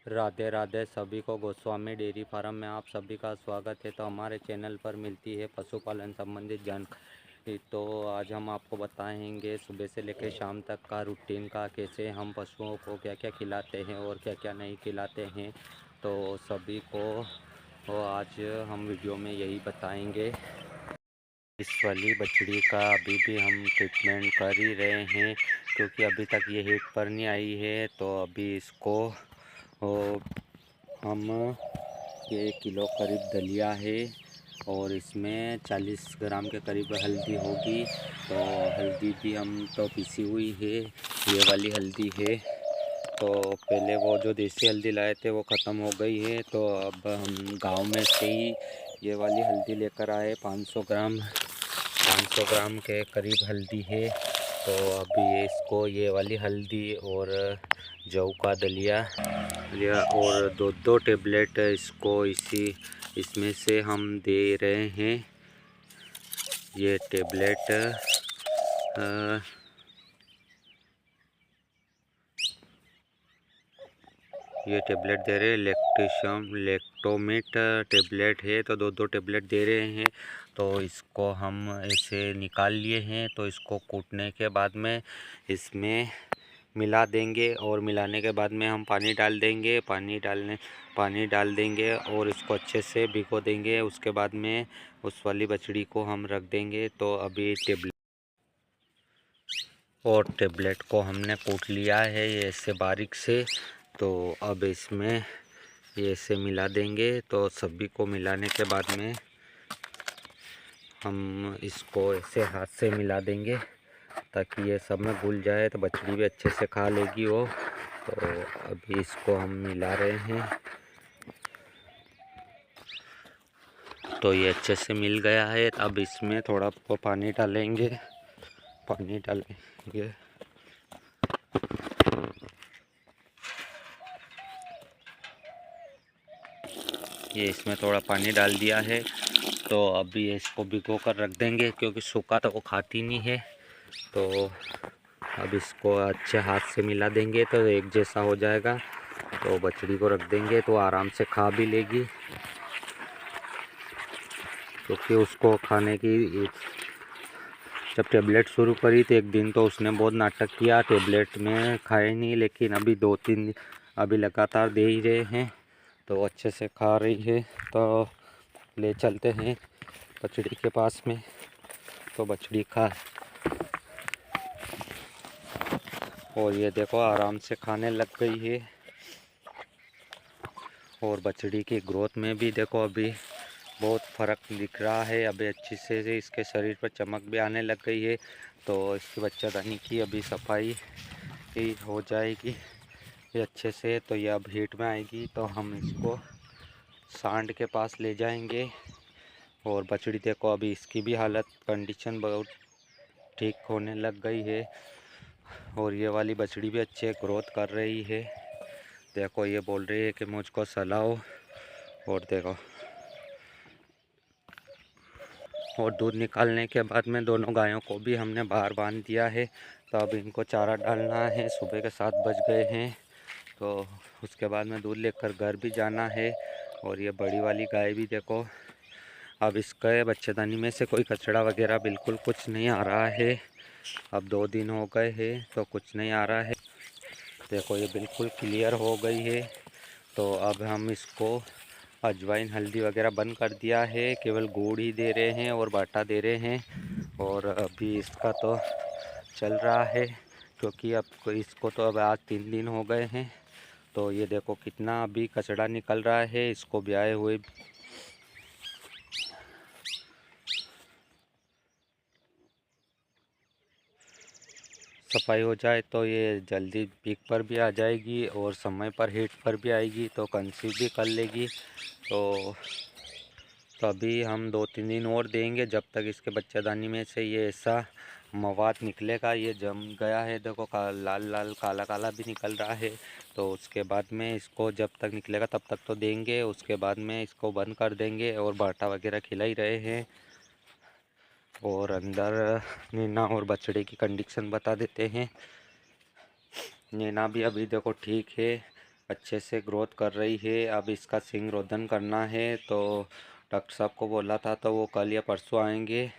राधे राधे सभी को। Goswami dairy farm में आप सभी का स्वागत है। तो हमारे चैनल पर मिलती है पशुपालन संबंधित जानकारी। तो आज हम आपको बताएंगे सुबह से लेकर शाम तक का रूटीन का, कैसे हम पशुओं को क्या क्या खिलाते हैं और क्या क्या नहीं खिलाते हैं। तो सभी को आज हम वीडियो में यही बताएंगे। इस वाली बछड़ी का अभी भी हम ट्रीटमेंट कर ही रहे हैं, क्योंकि अभी तक ये हीट पर नहीं आई है। तो अभी इसको हम 1 किलो करीब दलिया है और इसमें 40 ग्राम के करीब हल्दी होगी। तो हल्दी भी हम तो पिसी हुई है, ये वाली हल्दी है। तो पहले वो जो देसी हल्दी लाए थे वो ख़त्म हो गई है, तो अब हम गांव में से ही ये वाली हल्दी लेकर आए। 500 ग्राम के करीब हल्दी है। तो अभी इसको ये वाली हल्दी और जौ का दलिया लिया और दो टेबलेट इसको इसमें से हम दे रहे हैं। ये टेबलेट दे रहे हैं। लैक्टोमेट टेबलेट है, तो दो टेबलेट दे रहे हैं। तो इसको हम ऐसे निकाल लिए हैं। तो इसको कूटने के बाद में इसमें मिला देंगे और मिलाने के बाद में हम पानी डाल देंगे। पानी डाल देंगे और इसको अच्छे से भिगो देंगे। उसके बाद में उस वाली बछड़ी को हम रख देंगे। तो अभी टेबलेट को हमने कूट लिया है ये ऐसे बारीक से। तो अब इसमें ये ऐसे मिला देंगे। तो सभी को मिलाने के बाद में हम इसको ऐसे हाथ से मिला देंगे ताकि ये सब में घुल जाए, तो बछड़ी भी अच्छे से खा लेगी वो। तो अभी इसको हम मिला रहे हैं। तो ये अच्छे से मिल गया है। अब इसमें थोड़ा पानी डालेंगे। ये इसमें थोड़ा पानी डाल दिया है। तो अभी इसको भिगो कर रख देंगे, क्योंकि सूखा तो वो खाती नहीं है। तो अब इसको अच्छे हाथ से मिला देंगे तो एक जैसा हो जाएगा। तो बछड़ी को रख देंगे तो आराम से खा भी लेगी, क्योंकि उसको खाने की जब टेबलेट शुरू करी तो एक दिन तो उसने बहुत नाटक किया, टेबलेट में खाए नहीं। लेकिन अभी 2-3 अभी लगातार दे ही रहे हैं, तो अच्छे से खा रही है। तो ले चलते हैं बछड़ी के पास में, तो बछड़ी खा। और ये देखो आराम से खाने लग गई है। और बछड़ी की ग्रोथ में भी देखो अभी बहुत फ़र्क दिख रहा है। अभी अच्छी से इसके शरीर पर चमक भी आने लग गई है। तो इसकी बच्चादानी की अभी सफाई ही हो जाएगी ये अच्छे से। तो ये अब हीट में आएगी, तो हम इसको सांड के पास ले जाएंगे। और बछड़ी देखो अभी इसकी भी हालत कंडीशन बहुत ठीक होने लग गई है। और ये वाली बछड़ी भी अच्छे ग्रोथ कर रही है। देखो ये बोल रही है कि मुझको सहलाओ। और देखो, और दूध निकालने के बाद में दोनों गायों को भी हमने बाहर बांध दिया है। तो अब इनको चारा डालना है। सुबह के 7 बज गए हैं। तो उसके बाद में दूध लेकर घर भी जाना है। और ये बड़ी वाली गाय भी देखो, अब इसके बच्चेदानी में से कोई कचरा वगैरह बिल्कुल कुछ नहीं आ रहा है। अब 2 दिन हो गए हैं तो कुछ नहीं आ रहा है। देखो ये बिल्कुल क्लियर हो गई है। तो अब हम इसको अजवाइन हल्दी वगैरह बंद कर दिया है, केवल गुड़ ही दे रहे हैं और बाटा दे रहे हैं। और अभी इसका तो चल रहा है, क्योंकि अब इसको तो अब आज 3 दिन हो गए हैं। तो ये देखो कितना अभी कचरा निकल रहा है। इसको ब्याए हुए सफाई हो जाए तो ये जल्दी पीक पर भी आ जाएगी और समय पर हीट पर भी आएगी, तो कंसीव भी कर लेगी। तो अभी हम 2-3 दिन और देंगे, जब तक इसके बच्चेदानी में से ये ऐसा मवाद निकलेगा। ये जम गया है देखो, लाल लाल काला काला भी निकल रहा है। तो उसके बाद में इसको जब तक निकलेगा तब तक तो देंगे, उसके बाद में इसको बंद कर देंगे और बाटा वगैरह खिला ही रहे हैं। और अंदर नैना और बछड़े की कंडीशन बता देते हैं। नैना भी अभी देखो ठीक है, अच्छे से ग्रोथ कर रही है। अब इसका सिंग रोधन करना है, तो डॉक्टर साहब को बोला था तो वो कल या परसों आएंगे।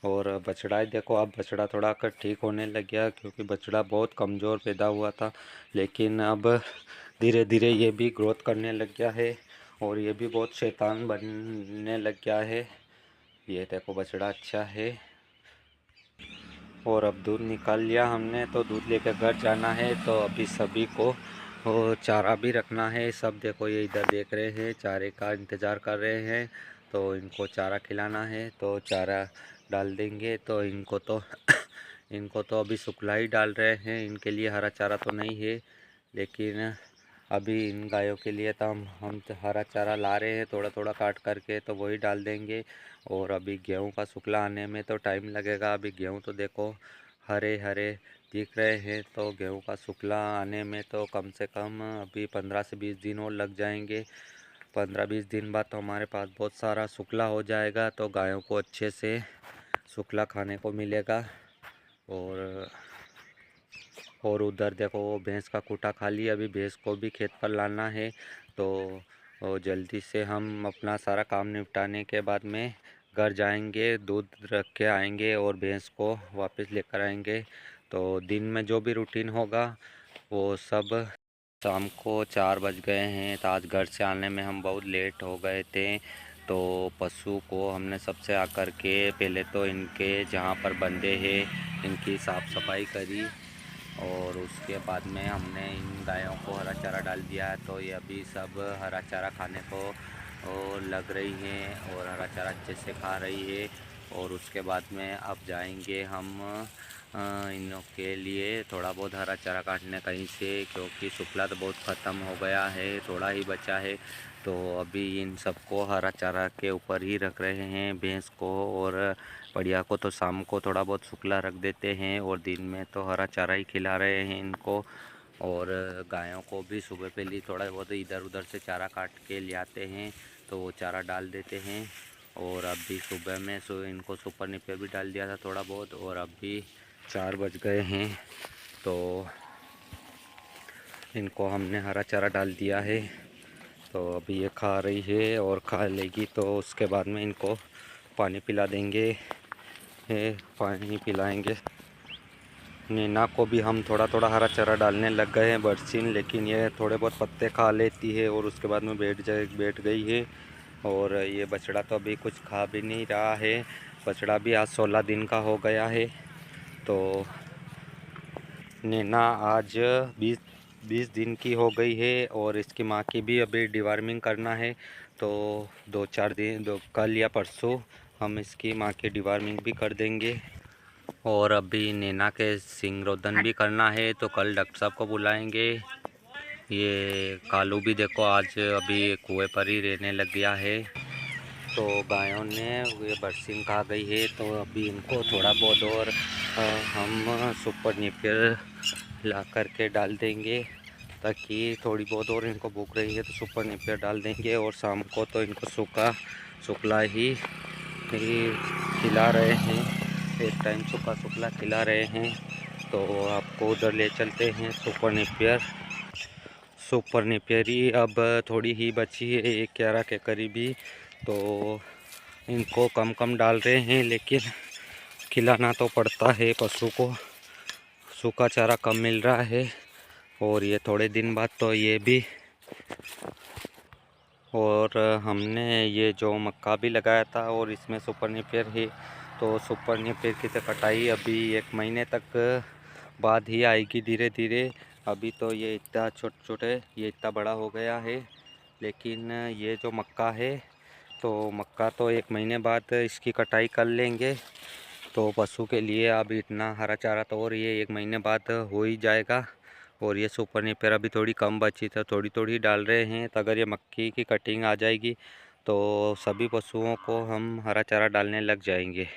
और बछड़ा देखो, अब बछड़ा थोड़ा कर ठीक होने लग गया, क्योंकि बछड़ा बहुत कमज़ोर पैदा हुआ था। लेकिन अब धीरे धीरे ये भी ग्रोथ करने लग गया है और ये भी बहुत शैतान बनने लग गया है। ये देखो बछड़ा अच्छा है। और अब दूध निकाल लिया हमने, तो दूध लेकर घर जाना है। तो अभी सभी को वो चारा भी रखना है। सब देखो ये इधर देख रहे हैं, चारे का इंतज़ार कर रहे हैं। तो इनको चारा खिलाना है, तो चारा डाल देंगे। तो इनको तो इनको तो अभी शुक्ला ही डाल रहे हैं, इनके लिए हरा चारा तो नहीं है। लेकिन अभी इन गायों के लिए तो हम तो हरा चारा ला रहे हैं, थोड़ा थोड़ा काट करके, तो वही डाल देंगे। और अभी गेहूं का शुक्ला आने में तो टाइम लगेगा। अभी गेहूं तो देखो हरे हरे दिख रहे हैं, तो गेहूं का शुक्ला आने में तो कम से कम अभी 15 से 20 दिन और लग जाएंगे। 15-20 दिन बाद तो हमारे पास बहुत सारा शुक्ला हो जाएगा, तो गायों को अच्छे से शुक्ला खाने को मिलेगा। और उधर देखो वो भैंस का खूटा खा लिया। अभी भैंस को भी खेत पर लाना है, तो जल्दी से हम अपना सारा काम निपटाने के बाद में घर जाएंगे, दूध रख के आएंगे और भैंस को वापस लेकर आएंगे। तो दिन में जो भी रूटीन होगा वो सब। शाम को 4 बज गए हैं, तो आज घर से आने में हम बहुत लेट हो गए थे। तो पशु को हमने सबसे आकर के पहले तो इनके जहाँ पर बंधे हैं इनकी साफ़ सफाई करी। और उसके बाद में हमने इन गायों को हरा चारा डाल दिया है, तो ये अभी सब हरा चारा खाने को लग रही हैं और हरा चारा अच्छे से खा रही है। और उसके बाद में अब जाएंगे हम इनों के लिए थोड़ा बहुत हरा चारा काटने कहीं से, क्योंकि शुक्ला तो बहुत ख़त्म हो गया है, थोड़ा ही बचा है। तो अभी इन सबको हरा चारा के ऊपर ही रख रहे हैं, भैंस को और बढ़िया को तो शाम को थोड़ा बहुत शुक्ला रख देते हैं और दिन में तो हरा चारा ही खिला रहे हैं इनको। और गायों को भी सुबह पहले थोड़ा बहुत इधर उधर से चारा काट के ले आते हैं, तो वो चारा डाल देते हैं। और अभी सुबह में इनको सुपर निपर भी डाल दिया था थोड़ा बहुत। और अभी 4 बज गए हैं, तो इनको हमने हरा चारा डाल दिया है। तो अभी ये खा रही है और खा लेगी तो उसके बाद में इनको पानी पिला देंगे, पानी पिलाएंगे। नैना को भी हम थोड़ा थोड़ा हरा चारा डालने लग गए हैं बरसीन, लेकिन ये थोड़े बहुत पत्ते खा लेती है और उसके बाद में बैठ गई है। और ये बछड़ा तो अभी कुछ खा भी नहीं रहा है। बछड़ा भी आज 16 दिन का हो गया है। तो नैना आज 20 दिन की हो गई है और इसकी माँ की भी अभी डिवार्मिंग करना है। तो 2-4 दिन, कल या परसों हम इसकी माँ की डिवार्मिंग भी कर देंगे। और अभी नैना के सिंग रोधन भी करना है, तो कल डॉक्टर साहब को बुलाएंगे। ये कालू भी देखो आज अभी कुएं पर ही रहने लग गया है। तो गायों ने ये बरसीन खा गई है, तो अभी इनको थोड़ा बहुत और हम सुपर नेपियर ला करके डाल देंगे, ताकि थोड़ी बहुत और इनको भूख रही है तो सुपर नेपियर डाल देंगे। और शाम को तो इनको शुक्ला ही खिला रहे हैं, एक टाइम सूखा शुक्ला खिला रहे हैं। तो आपको उधर ले चलते हैं। सुपर नेपियर ही अब थोड़ी ही बची है, 11 के करीब ही। तो इनको कम कम डाल रहे हैं, लेकिन खिलाना तो पड़ता है पशु को, सूखा चारा कम मिल रहा है। और ये थोड़े दिन बाद तो ये भी। और हमने ये जो मक्का भी लगाया था और इसमें सुपर नेपियर है, तो सुपर नेपियर की तो कटाई अभी 1 महीने तक बाद ही आएगी धीरे धीरे। अभी तो ये इतना छोटे ये इतना बड़ा हो गया है। लेकिन ये जो मक्का है, तो मक्का तो 1 महीने बाद इसकी कटाई कर लेंगे। तो पशु के लिए अब इतना हरा चारा तो और ये 1 महीने बाद हो ही जाएगा। और ये सुपर नेपियर अभी थोड़ी कम बची था, थोड़ी थोड़ी डाल रहे हैं। तो अगर ये मक्की की कटिंग आ जाएगी तो सभी पशुओं को हम हरा चारा डालने लग जाएंगे।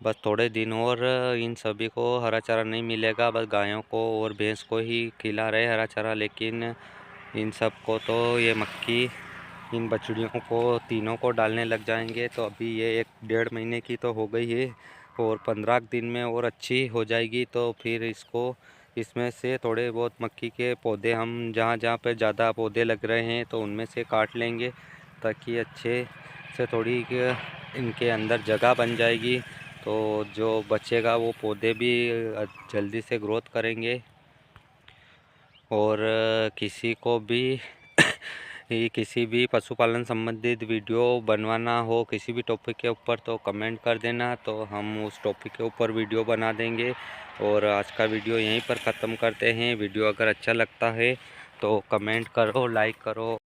बस थोड़े दिन और इन सभी को हरा चारा नहीं मिलेगा, बस गायों को और भैंस को ही खिला रहे हरा चारा। लेकिन इन सब को तो ये मक्की इन बछड़ियों को तीनों को डालने लग जाएंगे। तो अभी ये 1-1.5 महीने की तो हो गई है और 15 दिन में और अच्छी हो जाएगी, तो फिर इसको इसमें से थोड़े बहुत मक्की के पौधे हम जहाँ जहाँ पे ज़्यादा पौधे लग रहे हैं तो उनमें से काट लेंगे, ताकि अच्छे से थोड़ी इनके अंदर जगह बन जाएगी। तो जो बचेगा वो पौधे भी जल्दी से ग्रोथ करेंगे। और किसी को भी किसी भी पशुपालन संबंधित वीडियो बनवाना हो किसी भी टॉपिक के ऊपर तो कमेंट कर देना, तो हम उस टॉपिक के ऊपर वीडियो बना देंगे। और आज का वीडियो यहीं पर ख़त्म करते हैं। वीडियो अगर अच्छा लगता है तो कमेंट करो, लाइक करो।